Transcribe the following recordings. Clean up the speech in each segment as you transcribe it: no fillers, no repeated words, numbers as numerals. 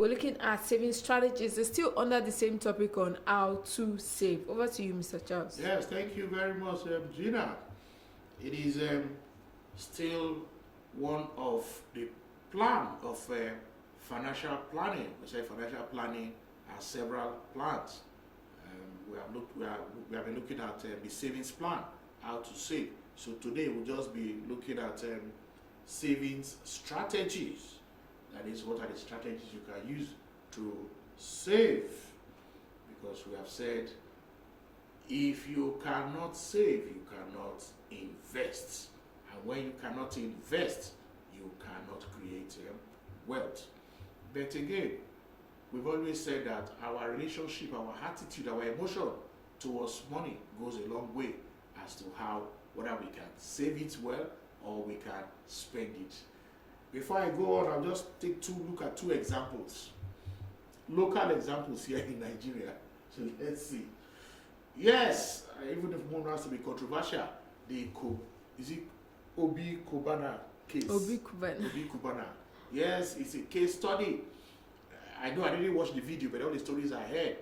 we're looking at saving strategies. It's still under the same topic on how to save. Over to you, Mr. Charles. Yes, thank you very much, Gina. It is still one of the plan of financial planning. We say financial planning has several plans. We have been looking at the savings plan, how to save. So today we'll just be looking at savings strategies. That is, what are the strategies you can use to save? Because we have said, if you cannot save, you cannot invest. And when you cannot invest, you cannot create wealth. But again, we've always said that our relationship, our attitude, our emotion towards money goes a long way as to how, whether we can save it well or we can spend it. Before I go on, I'll just look at two examples. Local examples here in Nigeria. So let's see. Yes, even if one has to be controversial, is it Obi Kubana case? Obi Kubana. Obi Kubana. Yes, it's a case study. I know I didn't watch the video, but all the stories I heard.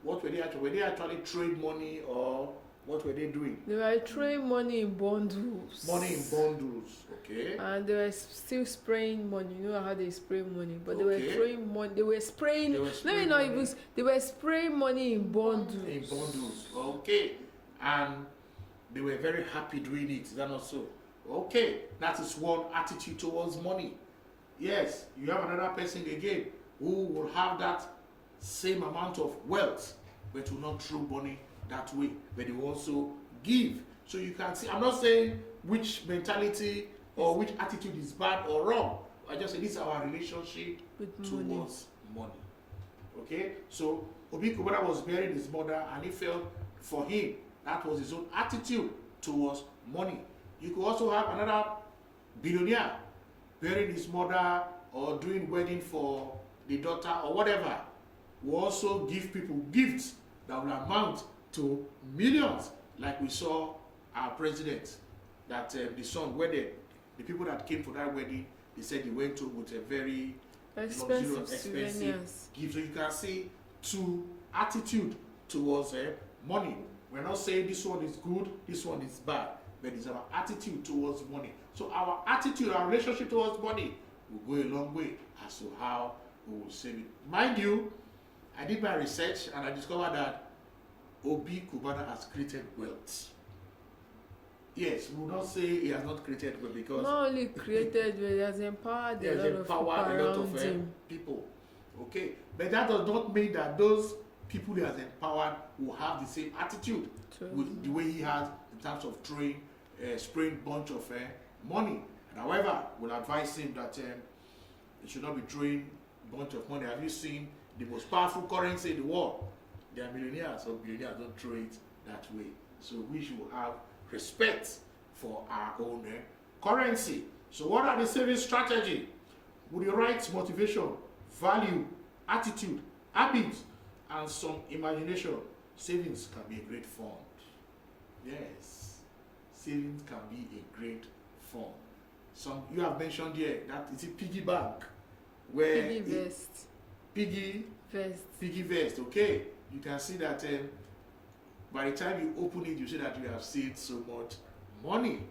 What were they actually? Were they actually trade money, or what were they doing? They were trading money in bundles. Money in bundles, okay. And they were still spraying money. You know how they spray money, but Okay. they were throwing money. They were spraying. They were spraying money in bundles. In bundles, okay. And they were very happy doing it. Is that not so? Okay, that is one attitude towards money. Yes, you have another person again who will have that same amount of wealth, but will not throw money that way, but they will also give. So you can see, I'm not saying which mentality or which attitude is bad or wrong. I just say this is our relationship towards money. Okay, so Obi Kubana was burying his mother, and he felt for him that was his own attitude towards money. You could also have another billionaire burying his mother or doing wedding for the daughter or whatever, will also give people gifts that will amount to millions, like we saw our president, that the son wedded. The people that came for that wedding, they said he went to with a very expensive gift. So you can see two attitude towards money. We're not saying this one is good, this one is bad, but it's our attitude towards money. So our attitude, our relationship towards money will go a long way as to how we will save it. Mind you, I did my research and I discovered that Obi Kubana has created wealth. Yes, we will not say he has not created wealth, because not only created, but he has empowered a lot of people. Okay, but that does not mean that those people he has empowered will have the same attitude with the way he has in terms of spraying bunch of money. And however, we'll advise him that he should not be throwing bunch of money. Have you seen the most powerful currency in the world? They are millionaires, so billionaires don't throw it that way. So we should have respect for our own currency. So what are the saving strategies? With the right motivation, value, attitude, habits, and some imagination, savings can be a great fund. Yes, savings can be a great fund. Some you have mentioned here that it's a piggy bank, where piggy vest. Okay, you can see that by the time you open it, you see that you have saved so much money.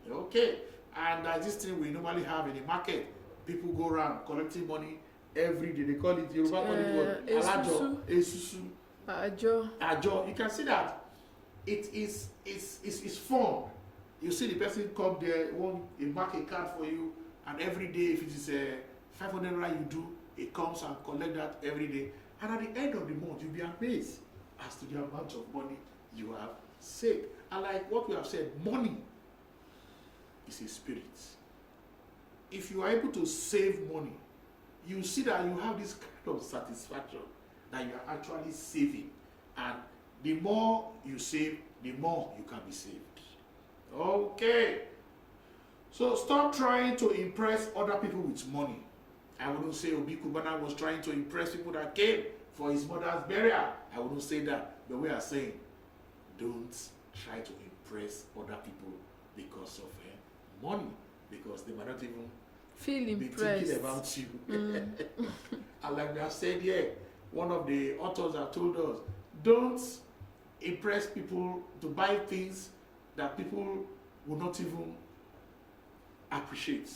Okay, and this thing we normally have in the market. People go around collecting money every day. They call it Yoruba money what? Alajo, Esusu, Ajo. You can see that it is fun. You see the person come there, want a market card for you, and every day, if it is 500 rand you do, it comes and collect that every day. And at the end of the month, you'll be amazed as to the amount of money you have saved. And like what we have said, money is a spirit. If you are able to save money, you see that you have this kind of satisfaction that you are actually saving. And the more you save, the more you can be saved. Okay. So stop trying to impress other people with money. I wouldn't say Obi Kubana was trying to impress people that came for his mother's burial. I wouldn't say that. But we are saying, don't try to impress other people because of money. Because they might not even feel be impressed. thinking about you. And like I said here, one of the authors have told us, don't impress people to buy things that people will not even appreciate.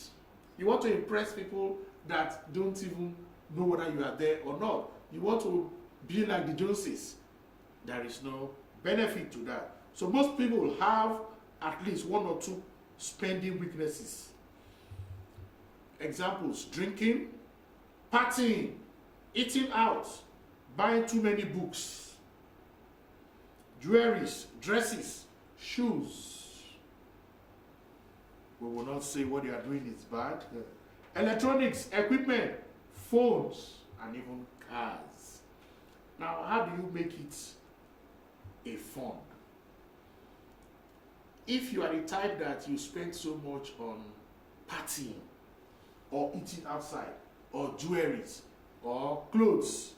You want to impress people that don't even know whether you are there or not. You want to be like the Joneses. There is no benefit to that. So most people have at least one or two spending weaknesses. Examples: drinking, partying, eating out, buying too many books, jewelries, dresses, shoes. We will not say what they are doing is bad. Electronics, equipment, phones, and even cars. Now, how do you make it a fun? If you are the type that you spend so much on partying, or eating outside, or jewelries, or clothes,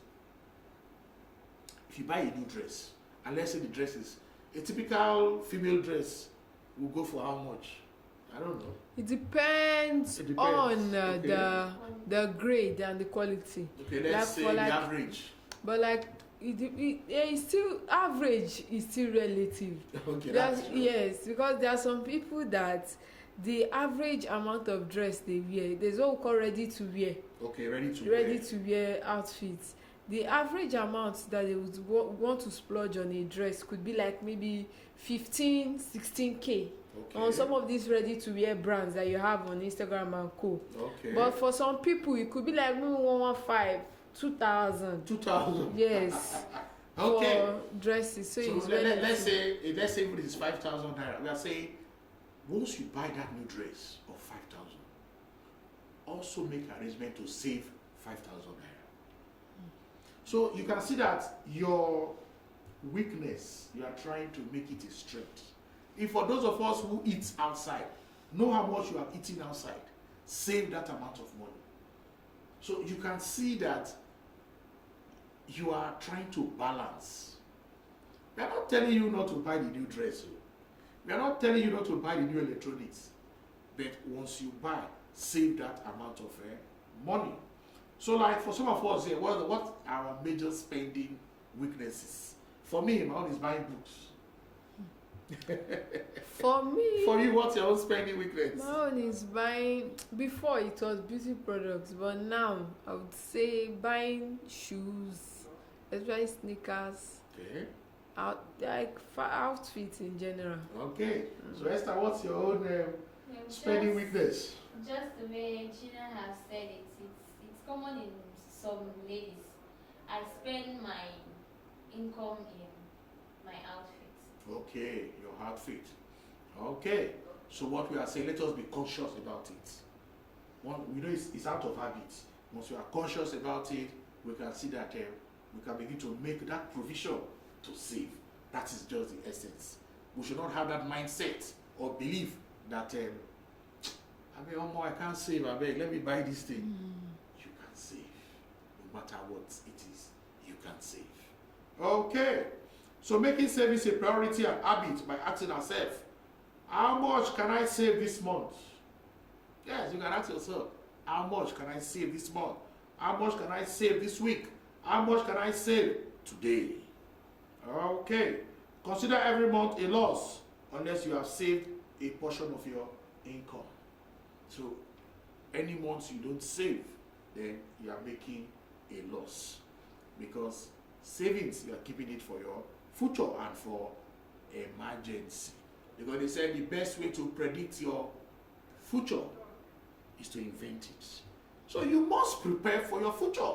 if you buy a new dress, and let's say the dress is a typical female dress, will go for how much? I don't know. It depends on Okay. the grade and the quality. Okay, let's say the average. But like it's still average is still relative. Okay, that's true. Yes, because there are some people that the average amount of dress they wear, there's what we call ready to wear. Okay, ready to wear outfits. The average amount that they would want to splurge on a dress could be like maybe 15-16K. Okay. On some of these ready to wear brands that you have on Instagram and co. Okay. But for some people it could be like maybe 115, 2,000. 2,000. Yes. Okay. For dresses. So it's let's say if it is 5,000 naira. We are saying once you buy that new dress of 5,000, also make arrangement to save 5,000 naira. So you can see that your weakness, you are trying to make it a strength. If for those of us who eat outside, know how much you are eating outside, save that amount of money. So you can see that you are trying to balance. We are not telling you not to buy the new dress. We are not telling you not to buy the new electronics. But once you buy, save that amount of money. So like for some of us here, what are our major spending weaknesses? For me, my own is buying books. For me, for you, what's your own spending weakness? my own is buying. Before it was beauty products, but now I would say buying shoes, especially sneakers. Okay. Outfits in general. Okay. So Esther, what's your own spending weakness? Just the way Gina has said it, it's common in some ladies. I spend my income in my outfits. Okay, your outfit. Okay. So what we are saying, let us be conscious about it. We know it's out of habit. Once we are conscious about it, we can see that we can begin to make that provision to save. That is just the essence. We should not have that mindset or belief that I can't save. I beg, let me buy this thing. You can save. No matter what it is, you can save. Okay. So making savings a priority and habit by asking ourselves, how much can I save this month? Yes, you can ask yourself, how much can I save this month? How much can I save this week? How much can I save today? Okay. Consider every month a loss unless you have saved a portion of your income. So any months you don't save, then you are making a loss, because savings, you are keeping it for your future and for emergency. Because they said the best way to predict your future is to invent it. So you must prepare for your future.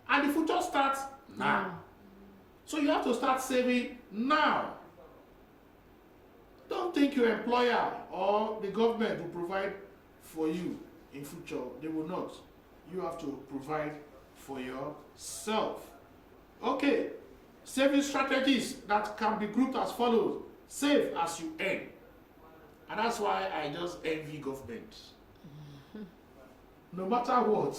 And the future starts now. So you have to start saving now. Don't think your employer or the government will provide for you in future. They will not. You have to provide for yourself. Okay. Saving strategies that can be grouped as follows. Save as you earn. And that's why I just envy government. No matter what,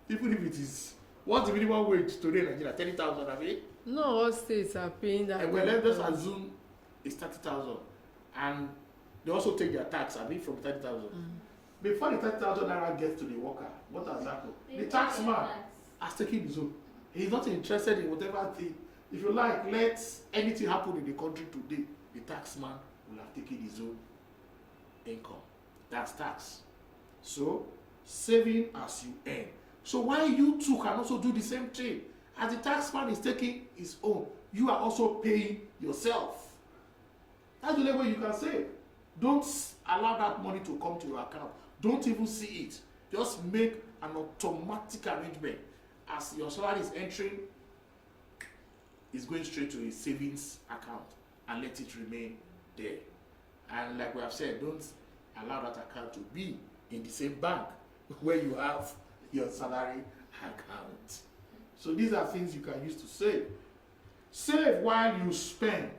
even if it is, what's the minimum wage today in Nigeria? 30,000, I mean? No, all states are paying that. Well, let's just assume it's 30,000. And they also take their tax, I mean, from 30,000. before the 30,000 naira gets to the worker, what has happened? The tax man has taken his own. He's not interested in whatever thing. If you like, let anything happen in the country today, the tax man will have taken his own income. That's tax. So, saving as you earn. So why you too can also do the same thing? As the tax man is taking his own, you are also paying yourself. That's the only way you can save. Don't allow that money to come to your account. Don't even see it. Just make an automatic arrangement. As your salary is entering, it's going straight to a savings account and let it remain there. And like we have said, don't allow that account to be in the same bank where you have your salary account. So these are things you can use to save. Save while you spend.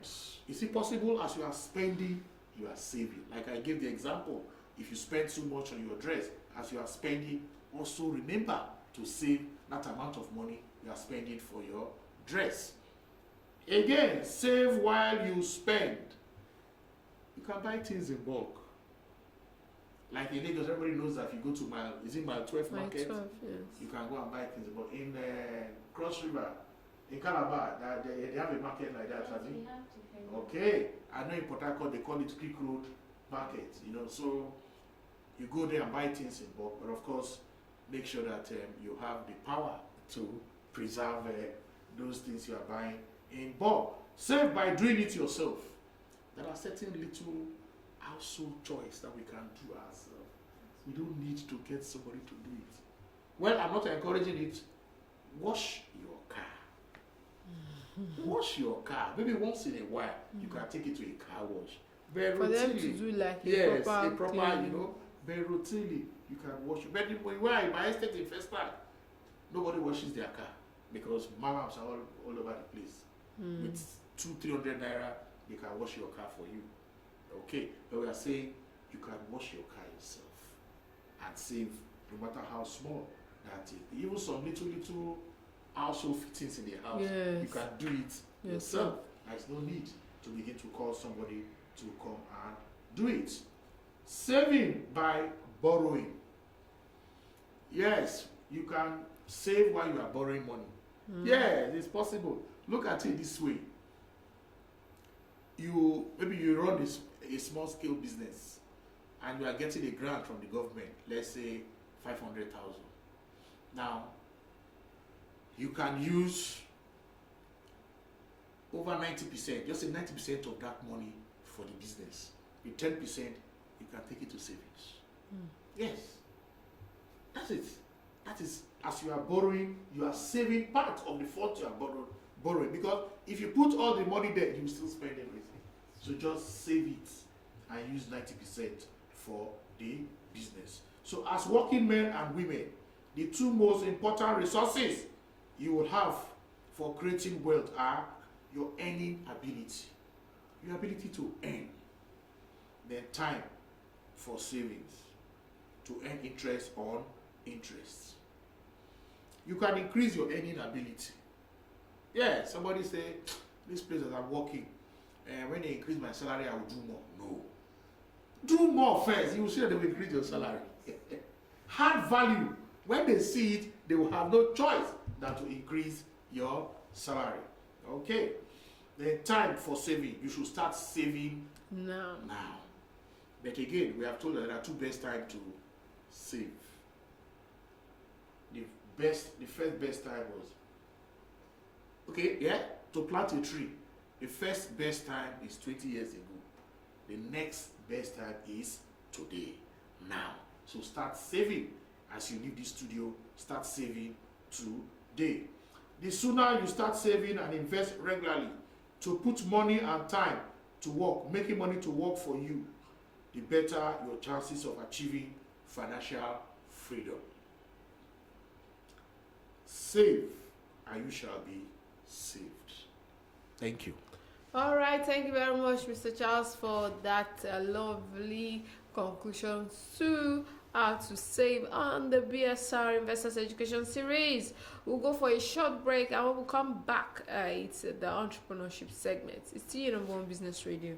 Is it possible as you are spending, you are saving? Like I gave the example, if you spend too much on your dress, as you are spending, also remember to save that amount of money you are spending for your dress. Again, save while you spend. You can buy things in bulk. Like in Lagos, everybody knows that if you go to mile 12 market, 12, yes. you can go and buy things. But in Cross River, in Calabar, they have a market like that, have you? Okay. I know in Port Harcourt they call it Creek Road Market, you know. So you go there and buy things in bulk, but of course, make sure that you have the power to preserve those things you are buying in bulk. Save by doing it yourself. There are certain little household chores that we can do ourselves. We don't need to get somebody to do it. Well, I'm not encouraging it. Wash your car. Wash your car. Maybe once in a while, you can take it to a car wash. Very For them to routinely. do like Yes, a proper you know, very routinely, you can wash it. But where in my estate in first time, nobody washes their car because mamams are all over the place. With 200-300 naira, they can wash your car for you. Okay, but we are saying you can wash your car yourself and save, no matter how small that is. Even some little household fittings in the house, Yes. you can do it yourself. There's no need to begin to call somebody to come and do it. Saving by borrowing. Yes, you can save while you are borrowing money. Yes, it's possible. Look at it this way. Maybe you run a small scale business and you are getting a grant from the government, let's say 500,000. Now, you can use over 90%, just say 90% of that money for the business. With 10%, you can take it to savings. Yes. That's it. That is, as you are borrowing, you are saving part of the funds you are borrowing. Because if you put all the money there, you will still spend everything. So just save it and use 90% for the business. So as working men and women, the two most important resources you will have for creating wealth are your earning ability. Your ability to earn. Then time for savings. To earn interest on interest. You can increase your earning ability. Yeah, somebody say, this place that I'm working, and when they increase my salary, I will do more. No. Do more first. You will see that they will increase your salary. Hard value. When they see it, they will have no choice than to increase your salary. Okay. Then time for saving. You should start saving now. But again, we have told that there are two best times to save. The first best time was, to plant a tree. The first best time is 20 years ago. The next best time is today, now. So start saving as you leave this studio. Start saving today. The sooner you start saving and invest regularly to put money and time to work, making money to work for you, the better your chances of achieving financial freedom. Save, and you shall be saved. Thank you. All right, thank you very much, Mr. Charles, for that lovely conclusion to how to save on the BSR Investors Education Series. We'll go for a short break, and when we come back, it's the entrepreneurship segment. It's still your number one business radio.